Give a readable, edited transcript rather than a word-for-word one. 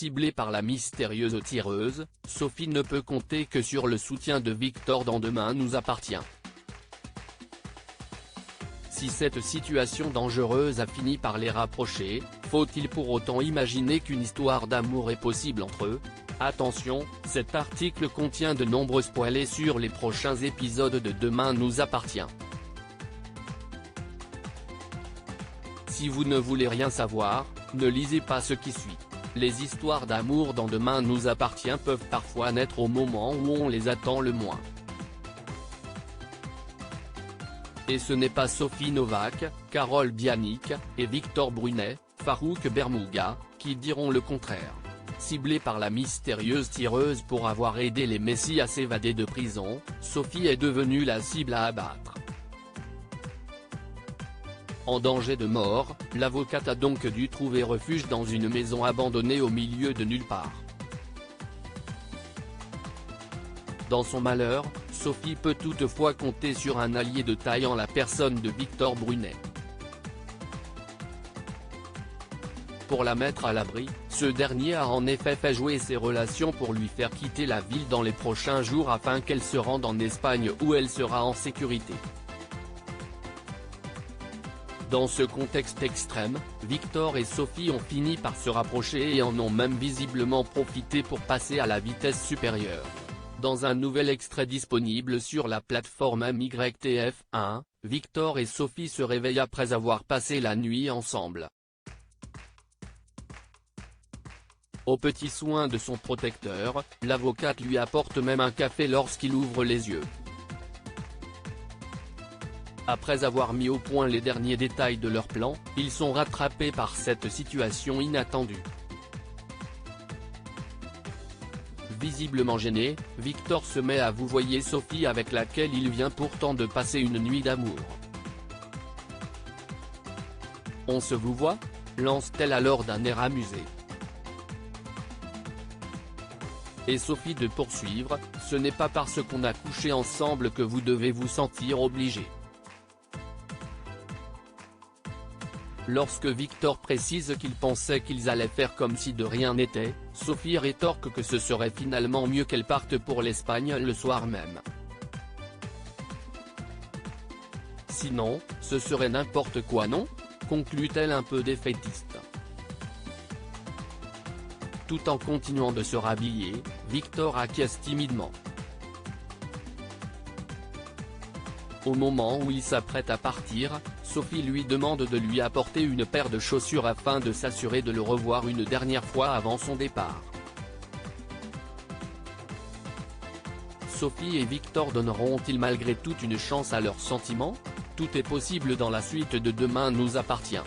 Ciblée par la mystérieuse tireuse, Sophie ne peut compter que sur le soutien de Victor dans Demain nous appartient. Si cette situation dangereuse a fini par les rapprocher, faut-il pour autant imaginer qu'une histoire d'amour est possible entre eux? Attention, cet article contient de nombreux spoilers sur les prochains épisodes de Demain nous appartient. Si vous ne voulez rien savoir, ne lisez pas ce qui suit. Les histoires d'amour dans Demain nous appartient peuvent parfois naître au moment où on les attend le moins. Et ce n'est pas Sophie Novak, Carole Bianic, et Victor Brunet, Farouk Bermouga, qui diront le contraire. Ciblée par la mystérieuse tireuse pour avoir aidé les Messi à s'évader de prison, Sophie est devenue la cible à abattre. En danger de mort, l'avocate a donc dû trouver refuge dans une maison abandonnée au milieu de nulle part. Dans son malheur, Sophie peut toutefois compter sur un allié de taille en la personne de Victor Brunet. Pour la mettre à l'abri, ce dernier a en effet fait jouer ses relations pour lui faire quitter la ville dans les prochains jours afin qu'elle se rende en Espagne où elle sera en sécurité. Dans ce contexte extrême, Victor et Sophie ont fini par se rapprocher et en ont même visiblement profité pour passer à la vitesse supérieure. Dans un nouvel extrait disponible sur la plateforme MYTF1, Victor et Sophie se réveillent après avoir passé la nuit ensemble. Aux petits soins de son protecteur, l'avocate lui apporte même un café lorsqu'il ouvre les yeux. Après avoir mis au point les derniers détails de leur plan, ils sont rattrapés par cette situation inattendue. Visiblement gêné, Victor se met à vouvoyer Sophie avec laquelle il vient pourtant de passer une nuit d'amour. On se vouvoie ? Lance-t-elle alors d'un air amusé. Et Sophie de poursuivre, ce n'est pas parce qu'on a couché ensemble que vous devez vous sentir obligé. Lorsque Victor précise qu'il pensait qu'ils allaient faire comme si de rien n'était, Sophie rétorque que ce serait finalement mieux qu'elle parte pour l'Espagne le soir même. Sinon, ce serait n'importe quoi non ? Conclut-elle un peu défaitiste. Tout en continuant de se rhabiller, Victor acquiesce timidement. Au moment où il s'apprête à partir, Sophie lui demande de lui apporter une paire de chaussures afin de s'assurer de le revoir une dernière fois avant son départ. Sophie et Victor donneront-ils malgré tout une chance à leurs sentiments ? Tout est possible dans la suite de Demain nous appartient.